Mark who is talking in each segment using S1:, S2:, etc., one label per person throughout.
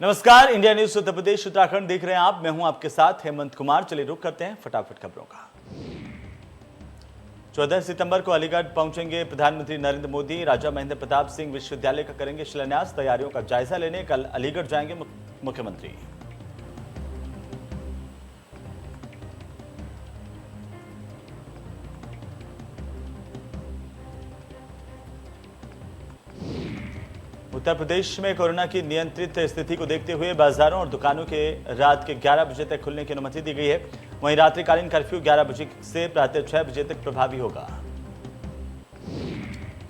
S1: नमस्कार, India news Uttar Pradesh Uttarakhand देख रहे हैं आप। मैं हूं आपके साथ हेमंत कुमार। चलिए रुक करते हैं फटाफट खबरों का। 14 सितंबर को अलीगढ़ पहुंचेंगे प्रधानमंत्री नरेंद्र मोदी। राजा महेंद्र प्रताप सिंह विश्वविद्यालय का करेंगे शिलान्यास। तैयारियों का जायजा लेने कल अलीगढ़ जाएंगे मुख्यमंत्री। उत्तर प्रदेश में कोरोना की नियंत्रित स्थिति को देखते हुए बाजारों और दुकानों के रात के 11 बजे तक खुलने की अनुमति दी गई है। वहीं रात्रिकालीन कर्फ्यू 11 बजे से प्रातः 6 बजे तक प्रभावी होगा।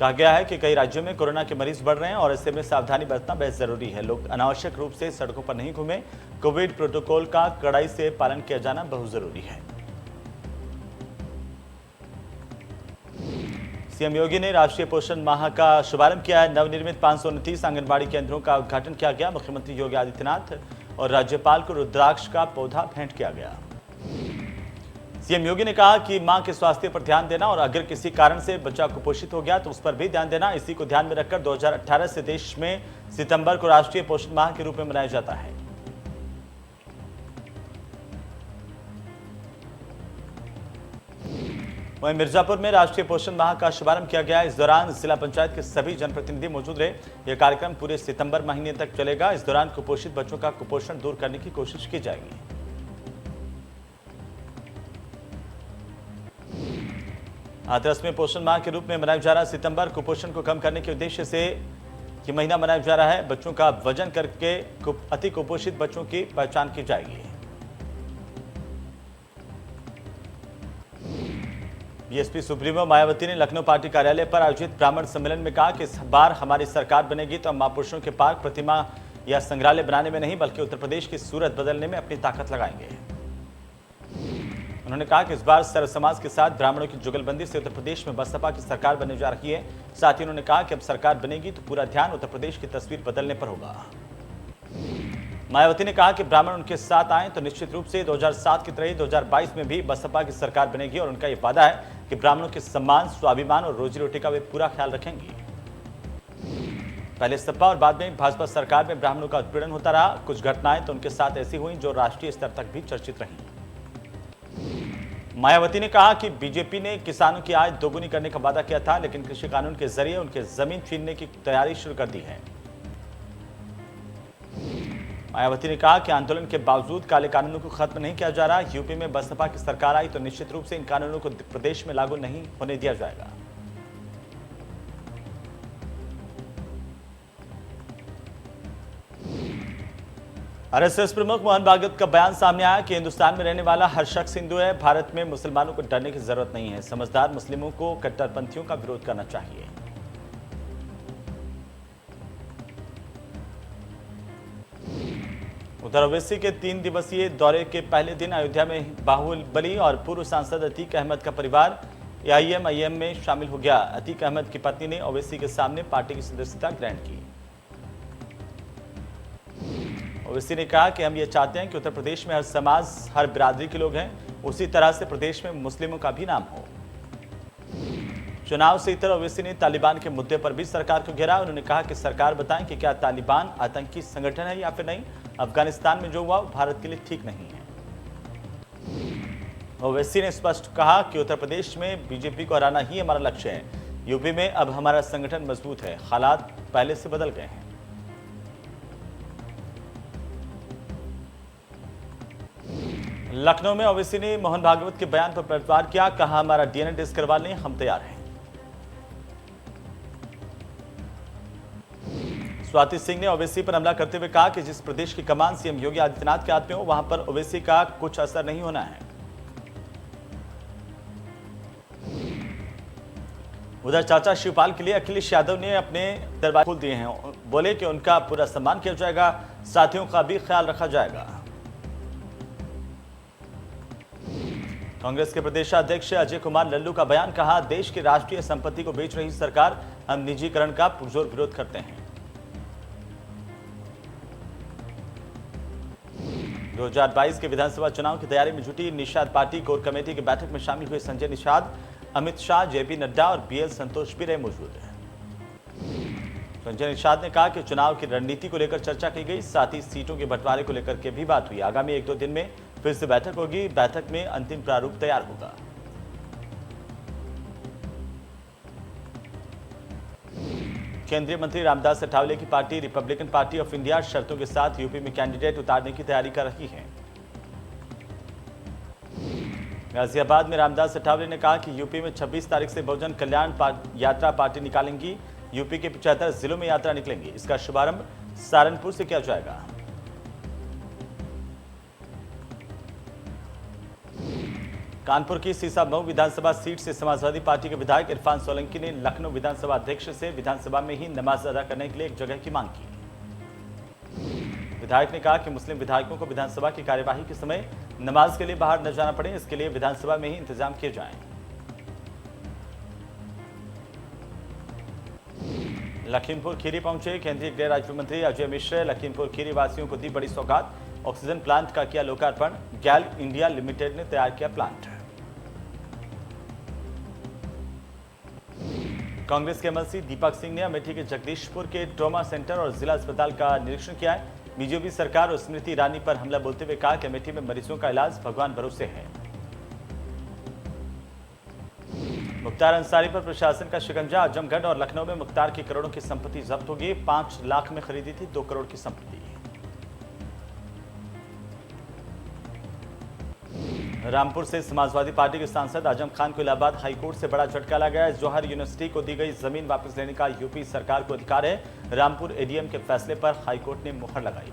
S1: कहा गया है कि कई राज्यों में कोरोना के मरीज बढ़ रहे हैं और ऐसे में सावधानी बरतना बेहद जरूरी है। लोग अनावश्यक रूप से सड़कों पर नहीं घूमें। कोविड प्रोटोकॉल का कड़ाई से पालन किया जाना बहुत जरूरी है। सीएम योगी ने राष्ट्रीय पोषण माह का शुभारंभ किया है। नवनिर्मित 529 आंगनबाड़ी केंद्रों का उद्घाटन किया गया। मुख्यमंत्री योगी आदित्यनाथ और राज्यपाल को रुद्राक्ष का पौधा भेंट किया गया। सीएम योगी ने कहा कि मां के स्वास्थ्य पर ध्यान देना और अगर किसी कारण से बच्चा कुपोषित हो गया तो उस पर भी ध्यान देना। इसी को ध्यान में रखकर 2018 से देश में सितंबर को राष्ट्रीय पोषण माह के रूप में मनाया जाता है। वहीं मिर्जापुर में राष्ट्रीय पोषण माह का शुभारंभ किया गया। इस दौरान जिला पंचायत के सभी जनप्रतिनिधि मौजूद रहे। यह कार्यक्रम पूरे सितंबर महीने तक चलेगा। इस दौरान कुपोषित बच्चों का कुपोषण दूर करने की कोशिश की जाएगी। हाथरस में पोषण माह के रूप में मनाया जा रहा सितंबर कुपोषण को कम करने के उद्देश्य से यह महीना मनाया जा रहा है। बच्चों का वजन करके अति कुपोषित बच्चों की पहचान की जाएगी। बीएसपी सुप्रीमो मायावती ने लखनऊ पार्टी कार्यालय पर आयोजित ब्राह्मण सम्मेलन में कहा कि इस बार हमारी सरकार बनेगी तो हम महापुरुषों के पार्क, प्रतिमा या संग्रहालय बनाने में नहीं बल्कि उत्तर प्रदेश की सूरत बदलने में अपनी ताकत लगाएंगे। उन्होंने कहा कि इस बार सर्व समाज के साथ ब्राह्मणों की जुगलबंदी से उत्तर प्रदेश में बसपा की सरकार बनने जा रही है। साथ ही उन्होंने कहा कि अब सरकार बनेगी तो पूरा ध्यान उत्तर प्रदेश की तस्वीर बदलने पर होगा। मायावती ने कहा कि ब्राह्मण उनके साथ आए तो निश्चित रूप से 2007 की तरह 2022 में भी बसपा की सरकार बनेगी और उनका यह वादा है कि ब्राह्मणों के सम्मान, स्वाभिमान और रोजी रोटी का वे पूरा ख्याल रखेंगी। पहले सपा और बाद में भाजपा सरकार में ब्राह्मणों का उत्पीड़न होता रहा। कुछ घटनाएं तो उनके साथ ऐसी हुई जो राष्ट्रीय स्तर तक भी चर्चित रहीं। मायावती ने कहा कि बीजेपी ने किसानों की आय दोगुनी करने का वादा किया था, लेकिन कृषि कानून के जरिए उनके जमीन छीनने की तैयारी शुरू कर दी है। मायावती ने कहा कि आंदोलन के बावजूद काले कानूनों को खत्म नहीं किया जा रहा। यूपी में बसपा की सरकार आई तो निश्चित रूप से इन कानूनों को प्रदेश में लागू नहीं होने दिया जाएगा। आरएसएस प्रमुख मोहन भागवत का बयान सामने आया कि हिंदुस्तान में रहने वाला हर शख्स हिंदू है। भारत में मुसलमानों को डरने की जरूरत नहीं है। समझदार मुस्लिमों को कट्टरपंथियों का विरोध करना चाहिए। उधर ओवैसी के 3 दिवसीय दौरे के पहले दिन अयोध्या में बाहुबली और पूर्व सांसद अतीक अहमद का परिवार एआईएमआईएम में शामिल हो गया। अतीक अहमद की पत्नी ने ओवैसी के सामने पार्टी की सदस्यता ग्रहण की। ओवैसी ने कहा कि हम ये चाहते हैं कि उत्तर प्रदेश में हर समाज, हर बिरादरी के लोग हैं, उसी तरह से प्रदेश में मुस्लिमों का भी नाम हो। चुनाव से इतर ओवैसी ने तालिबान के मुद्दे पर भी सरकार को घेरा। उन्होंने कहा कि सरकार बताएं कि क्या तालिबान आतंकी संगठन है या फिर नहीं। अफगानिस्तान में जो हुआ वो भारत के लिए ठीक नहीं है। ओवैसी ने स्पष्ट कहा कि उत्तर प्रदेश में बीजेपी को हराना ही हमारा लक्ष्य है। यूपी में अब हमारा संगठन मजबूत है, हालात पहले से बदल गए हैं। लखनऊ में ओवैसी ने मोहन भागवत के बयान पर पलटवार किया। कहा हमारा डीएनए टेस्ट करवा लें, हम तैयार हैं। स्वाति सिंह ने ओवैसी पर हमला करते हुए कहा कि जिस प्रदेश की कमान सीएम योगी आदित्यनाथ के हाथ में हो वहां पर ओवैसी का कुछ असर नहीं होना है। उधर चाचा शिवपाल के लिए अखिलेश यादव ने अपने दरवाजे खोल दिए हैं। बोले कि उनका पूरा सम्मान किया जाएगा, साथियों का भी ख्याल रखा जाएगा। कांग्रेस के प्रदेशाध्यक्ष अजय कुमार लल्लू का बयान। कहा देश की राष्ट्रीय संपत्ति को बेच रही सरकार, हम निजीकरण का पुरजोर विरोध करते हैं। 2022 के विधानसभा चुनाव की तैयारी में जुटी निषाद पार्टी कोर कमेटी की बैठक में शामिल हुए संजय निषाद, अमित शाह, जेपी नड्डा और बीएल संतोष भी रहे मौजूद हैं। संजय निषाद ने कहा कि चुनाव की रणनीति को लेकर चर्चा की गई, साथ ही सीटों के बंटवारे को लेकर के भी बात हुई। आगामी 1-2 दिन में फिर से बैठक होगी, बैठक में अंतिम प्रारूप तैयार होगा। केंद्रीय मंत्री रामदास अठावले की party Republican party of India शर्तों के साथ यूपी में कैंडिडेट उतारने की तैयारी कर रही है। गाजियाबाद में रामदास अठावले ने कहा कि यूपी में 26 तारीख से बहुजन कल्याण यात्रा पार्टी निकालेंगी। यूपी के 75 जिलों में यात्रा निकलेंगी। इसका शुभारंभ सहारनपुर से किया जाएगा। कानपुर की सीसामऊ विधानसभा सीट से समाजवादी पार्टी के विधायक इरफान सोलंकी ने लखनऊ विधानसभा अध्यक्ष से विधानसभा में ही नमाज अदा करने के लिए एक जगह की मांग की। विधायक ने कहा कि मुस्लिम विधायकों को विधानसभा की कार्यवाही के समय नमाज के लिए बाहर न जाना पड़े, इसके लिए विधानसभा में ही इंतजाम किए जाएं। लखीमपुर खीरी पहुंचे केंद्रीय गृह राज्य मंत्री अजय मिश्र। लखीमपुर खीरी वासियों को दी बड़ी सौगात, ऑक्सीजन प्लांट का किया लोकार्पण। गैल इंडिया लिमिटेड ने तैयार किया प्लांट। कांग्रेस के एमएलसी दीपक सिंह ने अमेठी के जगदीशपुर के ट्रॉमा सेंटर और जिला अस्पताल का निरीक्षण किया है। बीजेपी सरकार और स्मृति ईरानी पर हमला बोलते हुए कहा कि अमेठी में मरीजों का इलाज भगवान भरोसे है। मुख्तार अंसारी पर प्रशासन का शिकंजा। आजमगढ़ और लखनऊ में मुख्तार की करोड़ों की संपत्ति जब्त होगी। 5 लाख में खरीदी थी 2 करोड़ की संपत्ति। रामपुर से समाजवादी पार्टी के सांसद आजम खान को इलाहाबाद हाईकोर्ट से बड़ा झटका लगा है। जौहर यूनिवर्सिटी को दी गई जमीन वापस लेने का यूपी सरकार को अधिकार है। रामपुर एडीएम के फैसले पर हाईकोर्ट ने मुहर लगाई।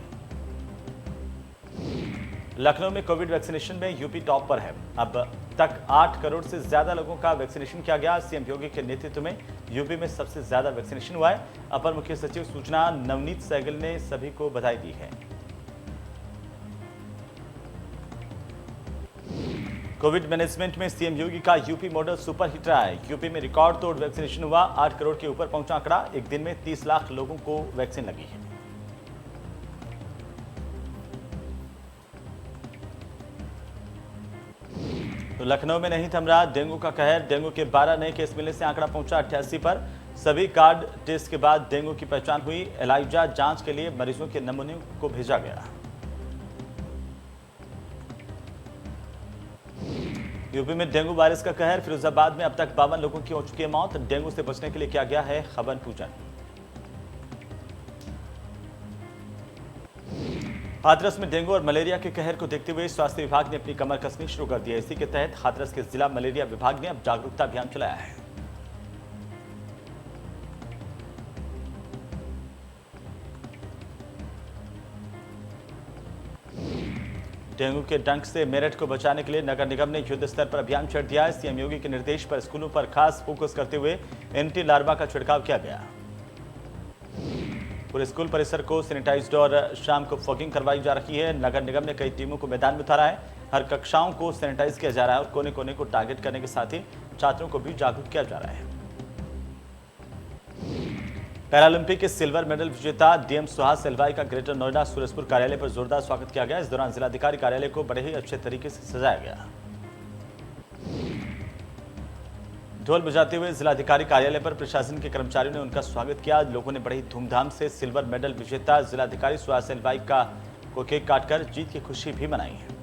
S1: लखनऊ में कोविड वैक्सीनेशन में यूपी टॉप पर है। अब तक 8 करोड़ से ज्यादा लोगों का वैक्सीनेशन किया गया। सीएम योगी के नेतृत्व में यूपी में सबसे ज्यादा वैक्सीनेशन हुआ है। अपर मुख्य सचिव सूचना नवनीत सहगल ने सभी को बधाई दी है। कोविड मैनेजमेंट में सीएम योगी का यूपी मॉडल सुपर हिट रहा है। यूपी में रिकॉर्ड तोड़ वैक्सीनेशन हुआ। 8 करोड़ के ऊपर पहुंचा आंकड़ा। एक दिन में 30 लाख लोगों को वैक्सीन लगी है। तो लखनऊ में नहीं थम रहा डेंगू का कहर। डेंगू के 12 नए केस मिलने से आंकड़ा पहुंचा 88 पर। सभी कार्ड टेस्ट के बाद डेंगू की पहचान हुई। एलाइजा जांच के लिए मरीजों के नमूने को भेजा गया। यूपी में डेंगू वायरस का कहर। फिरोजाबाद में अब तक 52 लोगों की हो चुकी है मौत। डेंगू से बचने के लिए किया गया है हवन पूजन। हाथरस में डेंगू और मलेरिया के कहर को देखते हुए स्वास्थ्य विभाग ने अपनी कमर कसनी शुरू कर दी है। इसी के तहत हाथरस के जिला मलेरिया विभाग ने अब जागरूकता अभियान चलाया है। डेंगू के डंक से मेरठ को बचाने के लिए नगर निगम ने युद्ध स्तर पर अभियान छेड़ दिया है। सीएम योगी के निर्देश पर स्कूलों पर खास फोकस करते हुए एंटी लार्वा का छिड़काव किया गया। पूरे स्कूल परिसर को सैनिटाइज्ड और शाम को फॉगिंग करवाई जा रही है। नगर निगम ने कई टीमों को मैदान में उतारा है। हर कक्षाओं को सैनिटाइज किया जा रहा है और कोने कोने को टारगेट करने के साथ ही छात्रों को भी जागरूक किया जा रहा है। पैरालंपिक के सिल्वर मेडल विजेता डीएम सुहास एलवाई का ग्रेटर नोएडा सूरजपुर कार्यालय पर जोरदार स्वागत किया गया। इस दौरान जिलाधिकारी कार्यालय को बड़े ही अच्छे तरीके से सजाया गया। ढोल बजाते हुए जिलाधिकारी कार्यालय पर प्रशासन के कर्मचारियों ने उनका स्वागत किया। लोगों ने बड़ी धूमधाम से सिल्वर मेडल विजेता जिलाधिकारी सुहास एलवाई को केक काटकर जीत की खुशी भी मनाई है।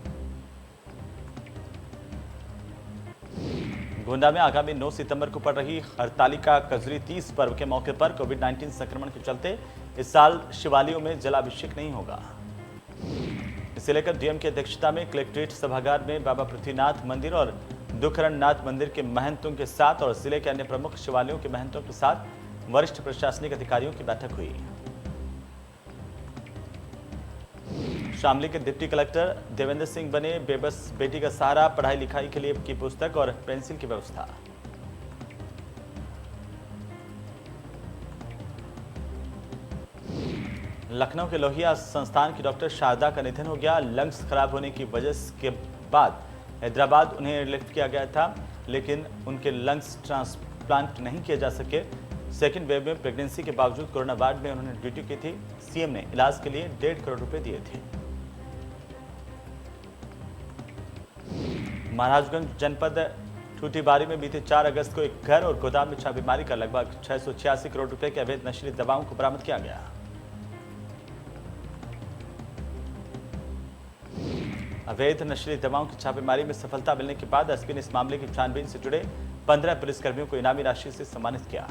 S1: गोंडा में आगामी 9 सितंबर को पड़ रही हरतालिका कजरी तीज पर्व के मौके पर कोविड-19 संक्रमण के चलते इस साल शिवालयों में जलाभिषेक नहीं होगा। इसे लेकर डीएम की अध्यक्षता में कलेक्ट्रेट सभागार में बाबा पृथ्वीनाथ मंदिर और दुखरननाथ मंदिर के महंतों के साथ और जिले के अन्य प्रमुख शिवालयों के महंतों के साथ वरिष्ठ प्रशासनिक अधिकारियों की बैठक हुई। शामली के डिप्टी कलेक्टर देवेंद्र सिंह बने बेबस बेटी का सहारा। पढ़ाई लिखाई के लिए की पुस्तक और पेंसिल की व्यवस्था। लखनऊ के लोहिया संस्थान की डॉक्टर शारदा का निधन हो गया। लंग्स खराब होने की वजह के बाद हैदराबाद उन्हें एयरलिफ्ट किया गया था, लेकिन उनके लंग्स ट्रांसप्लांट नहीं किए जा सके। सेकेंड वेव में प्रेगनेंसी के बावजूद कोरोना वार्ड में उन्होंने ड्यूटी की थी। सीएम ने इलाज के लिए 1.5 करोड़ रुपए दिए थे। महाराजगंज जनपद ठूठीबारी में बीते 4 अगस्त को एक घर और गोदाम में छापेमारी कर लगभग 686 करोड़ रुपए के अवैध नशीली दवाओं को बरामद किया गया। अवैध नशीली दवाओं की छापेमारी में सफलता मिलने के बाद एसपी ने इस मामले की छानबीन से जुड़े 15 पुलिसकर्मियों को इनामी राशि से सम्मानित किया।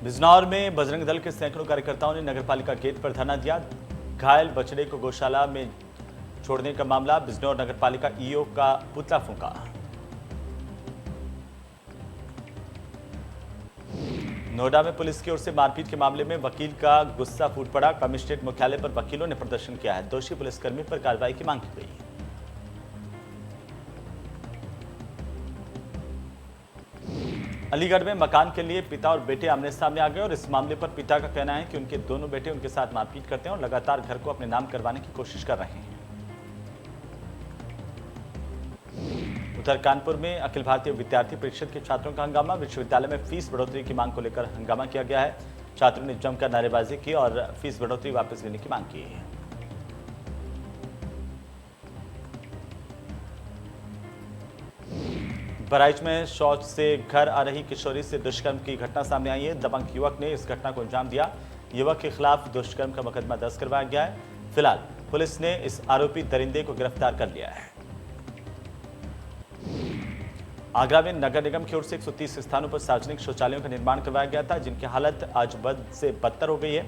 S1: बिजनौर में बजरंग दल के सैकड़ों कार्यकर्ताओं ने नगरपालिका गेट पर धरना दिया। घायल बछड़े को गौशाला में छोड़ने का मामला, बिजनौर नगरपालिका ईओ का पुतला फूंका। नोएडा में पुलिस की ओर से मारपीट के मामले में वकील का गुस्सा फूट पड़ा। कमिश्नरेट मुख्यालय पर वकीलों ने प्रदर्शन किया है। दोषी पुलिसकर्मी पर कार्रवाई की मांग की गई। अलीगढ़ में मकान के लिए पिता और बेटे आमने सामने आ गए और इस मामले पर पिता का कहना है कि उनके दोनों बेटे उनके साथ मारपीट करते हैं और लगातार घर को अपने नाम करवाने की कोशिश कर रहे हैं। उधर कानपुर में अखिल भारतीय विद्यार्थी परिषद के छात्रों का हंगामा। विश्वविद्यालय में फीस बढ़ोतरी की मांग को लेकर हंगामा किया गया है। छात्रों ने जमकर नारेबाजी की और फीस बढ़ोतरी वापस लेने की मांग की है। बहराइच में शौच से घर आ रही किशोरी से दुष्कर्म की घटना सामने आई है। दबंग युवक ने इस घटना को अंजाम दिया। युवक के खिलाफ दुष्कर्म का मुकदमा दर्ज करवाया गया है। फिलहाल पुलिस ने इस आरोपी दरिंदे को गिरफ्तार कर लिया है। आगरा में नगर निगम की ओर से 130 स्थानों पर सार्वजनिक शौचालयों का निर्माण करवाया गया था, जिनकी हालत आज बद से बदतर हो गई है।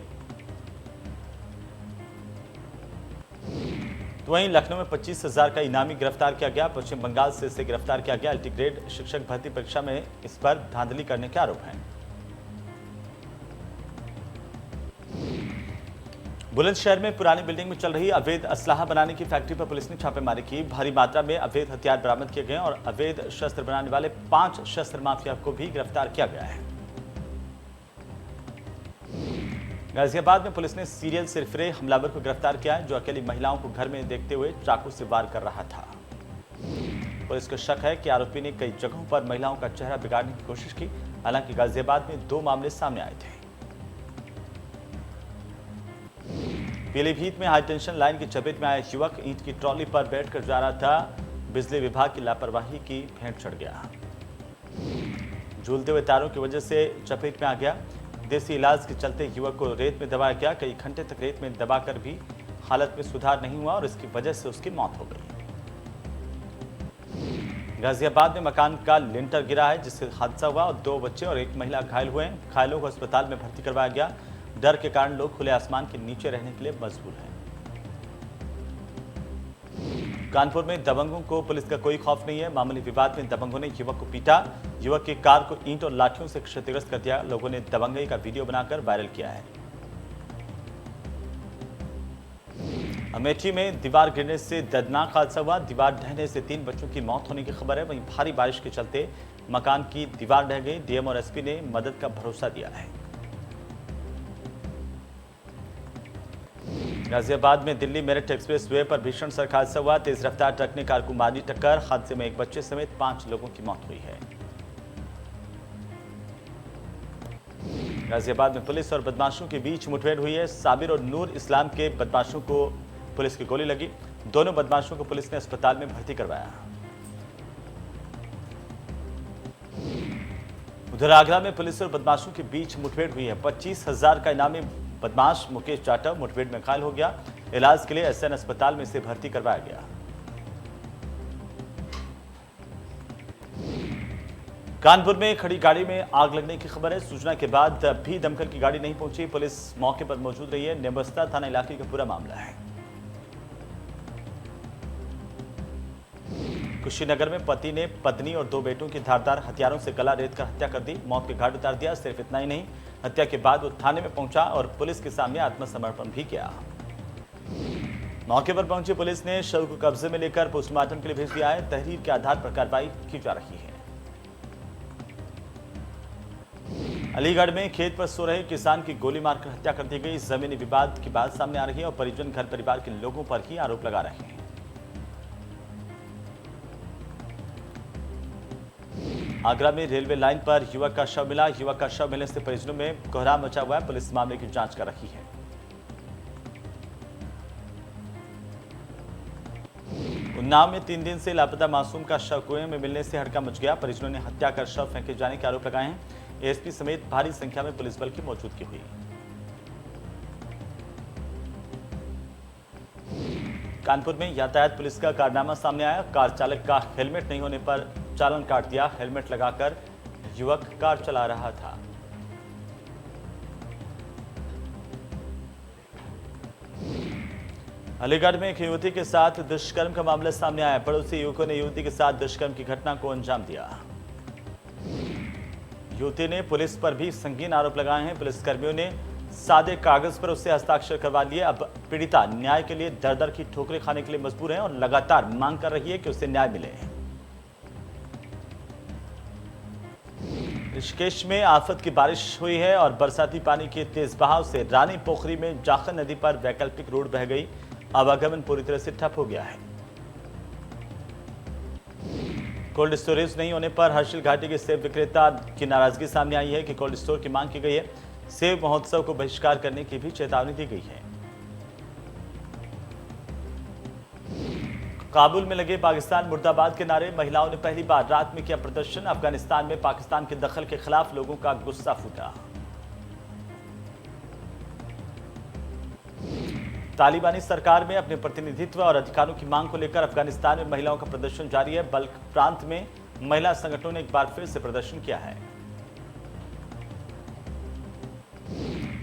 S1: तो वहीं लखनऊ में 25,000 का इनामी गिरफ्तार किया गया। पश्चिम बंगाल से इसे गिरफ्तार किया गया। अल्टीग्रेड शिक्षक भर्ती परीक्षा में इस पर धांधली करने के आरोप हैं। बुलंदशहर में पुरानी बिल्डिंग में चल रही अवैध असलाहा बनाने की फैक्ट्री पर पुलिस ने छापेमारी की। भारी मात्रा में अवैध हथियार बरामद किए गए और अवैध शस्त्र बनाने वाले 5 शस्त्र माफिया को भी गिरफ्तार किया गया है। गाजियाबाद में पुलिस ने सीरियल सिरफिरे हमलावर को गिरफ्तार किया है, जो अकेली महिलाओं को घर में देखते हुए चाकू से वार कर रहा था। पुलिस को शक है कि आरोपी ने कई जगहों पर महिलाओं का चेहरा बिगाड़ने की कोशिश की। हालांकि गाजियाबाद में 2 मामले सामने आए थे। पीलीभीत में हाई टेंशन लाइन की चपेट में आया युवक ईंट की ट्रॉली पर बैठकर जा रहा था। बिजली विभाग की लापरवाही की भेंट चढ़ गया। झूलते हुए तारों की वजह से चपेट में आ गया। देसी इलाज के चलते युवक को रेत में दबाया गया। कई घंटे तक रेत में दबाकर भी हालत में सुधार नहीं हुआ और इसकी वजह से उसकी मौत हो गई। गाजियाबाद में मकान का लिंटर गिरा है, जिससे हादसा हुआ और 2 बच्चे और 1 महिला घायल हुए हैं। घायलों को अस्पताल में भर्ती करवाया गया। डर के कारण लोग खुले आसमान के नीचे रहने के लिए मजबूर हैं। कानपुर में दबंगों को पुलिस का कोई खौफ नहीं है। मामूली विवाद में दबंगों ने युवक को पीटा। युवक की कार को ईंट और लाठियों से क्षतिग्रस्त कर दिया। लोगों ने दबंगई का वीडियो बनाकर वायरल किया है। अमेठी में दीवार गिरने से दर्दनाक हादसा हुआ। दीवार ढहने से 3 बच्चों की मौत होने की खबर है। वहीं भारी बारिश के चलते मकान की दीवार ढह गई। डीएम और एसपी ने मदद का भरोसा दिया है। गाजियाबाद में दिल्ली मेरठ एक्सप्रेस वे पर भीषण सड़क हादसा हुआ। तेज रफ्तार ट्रक ने कार को मारी टक्कर। हादसे में 1 बच्चे समेत 5 लोगों की मौत हुई है। गाजियाबाद में पुलिस और बदमाशों के बीच मुठभेड़ हुई है। साबिर और नूर इस्लाम के बदमाशों को पुलिस की गोली लगी। दोनों बदमाशों को पुलिस ने अस्पताल में भर्ती करवाया। उधर आगरा में पुलिस और बदमाशों के बीच मुठभेड़ हुई है। 25,000 का इनामी बदमाश मुकेश जाटव मुठभेड़ में घायल हो गया। इलाज के लिए एसएन अस्पताल में इसे भर्ती करवाया गया। कानपुर में खड़ी गाड़ी में आग लगने की खबर है। सूचना के बाद भी दमकल की गाड़ी नहीं पहुंची। पुलिस मौके पर मौजूद रही है। नेबस्ता थाना इलाके का पूरा मामला है। कुशीनगर में पति ने पत्नी और 2 बेटों की धारदार हथियारों से गला रेत कर हत्या कर दी। मौत के घाट उतार दिया। सिर्फ इतना ही नहीं, हत्या के बाद वो थाने में पहुंचा और पुलिस के सामने आत्मसमर्पण भी किया। मौके पर पहुंची पुलिस ने शव को कब्जे में लेकर पोस्टमार्टम के लिए भेज दिया है। तहरीर के आधार पर कार्रवाई की जा रही है। अलीगढ़ में खेत पर सो रहे किसान की गोली मारकर हत्या कर दी गई। जमीनी विवाद की बात सामने आ रही है और परिजन घर परिवार के लोगों पर ही आरोप लगा रहे हैं। आगरा में रेलवे लाइन पर युवक का शव मिला। युवक का शव मिलने से परिजनों में कोहराम मचा हुआ है। पुलिस मामले की जांच कर रही है। उन्नाव में 3 दिन से लापता मासूम का शव कुएं में मिलने से हड़कंप मच गया। परिजनों ने हत्या कर शव फेंके जाने के आरोप लगाए हैं। एएसपी समेत भारी संख्या में पुलिस बल की मौजूदगी हुई। कानपुर में यातायात पुलिस का कारनामा सामने आया। कार चालक का हेलमेट नहीं होने पर चालान काट दिया। हेलमेट लगाकर युवक कार चला रहा था। अलीगढ़ में एक युवती के साथ दुष्कर्म का मामला सामने आया। पड़ोसी युवकों ने युवती के साथ दुष्कर्म की घटना को अंजाम दिया। युवती ने पुलिस पर भी संगीन आरोप लगाए हैं। पुलिसकर्मियों ने सादे कागज पर उससे हस्ताक्षर करवा लिए। अब पीड़िता न्याय के लिए दर दर की ठोकरें खाने के लिए मजबूर है और लगातार मांग कर रही है कि उसे न्याय मिले। ऋषिकेश में आफत की बारिश हुई है और बरसाती पानी के तेज बहाव से रानी पोखरी में जाखन नदी पर वैकल्पिक रोड बह गई। आवागमन पूरी तरह से ठप हो गया है। कोल्ड स्टोरेज नहीं होने पर हर्षिल घाटी के सेब विक्रेता की नाराजगी सामने आई है कि कोल्ड स्टोर की मांग की गई है। सेब महोत्सव को बहिष्कार करने की भी चेतावनी दी गई है। काबुल में लगे पाकिस्तान मुर्दाबाद के नारे। महिलाओं ने पहली बार रात में किया प्रदर्शन। अफगानिस्तान में पाकिस्तान के दखल के खिलाफ लोगों का गुस्सा फूटा। तालिबानी सरकार में अपने प्रतिनिधित्व और अधिकारों की मांग को लेकर अफगानिस्तान में महिलाओं का प्रदर्शन जारी है। बल्ख प्रांत में महिला संगठनों ने एक बार फिर से प्रदर्शन किया है।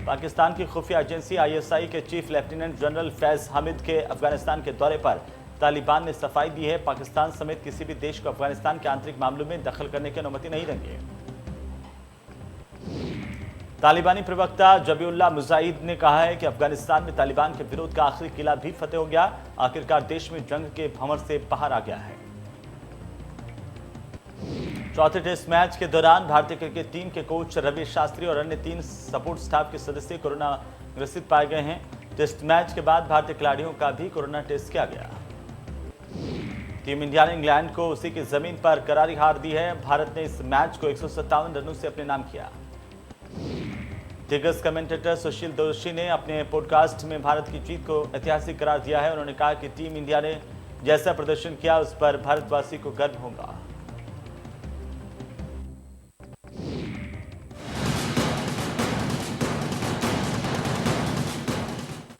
S1: पाकिस्तान की खुफिया एजेंसी आईएसआई के chief lieutenant general Faiz Hamid के अफगानिस्तान के दौरे पर तालिबान ने सफाई दी है। पाकिस्तान समेत किसी भी देश को अफगानिस्तान के आंतरिक मामलों में दखल करने की अनुमति नहीं देंगे। तालिबानी प्रवक्ता जबीउल्लाह मुजाहिद ने कहा है कि अफगानिस्तान में तालिबान के विरोध का आखिरी किला भी फतेह हो गया। आखिरकार देश में जंग के भंवर से बाहर आ गया है। चौथे टेस्ट मैच के दौरान भारतीय क्रिकेट टीम के कोच रवि शास्त्री और अन्य 3 सपोर्ट स्टाफ के सदस्य कोरोना ग्रसित पाए गए हैं। टेस्ट मैच के बाद भारतीय खिलाड़ियों का भी कोरोना टेस्ट किया गया। टीम इंडिया ने इंग्लैंड को उसी की जमीन पर करारी हार दी है। भारत ने इस मैच को 157 रनों से अपने नाम किया। दिग्गज कमेंटेटर सुशील दोशी ने अपने पॉडकास्ट में भारत की जीत को ऐतिहासिक करार दिया है। उन्होंने कहा कि टीम इंडिया ने जैसा प्रदर्शन किया उस पर भारतवासी को गर्व होगा।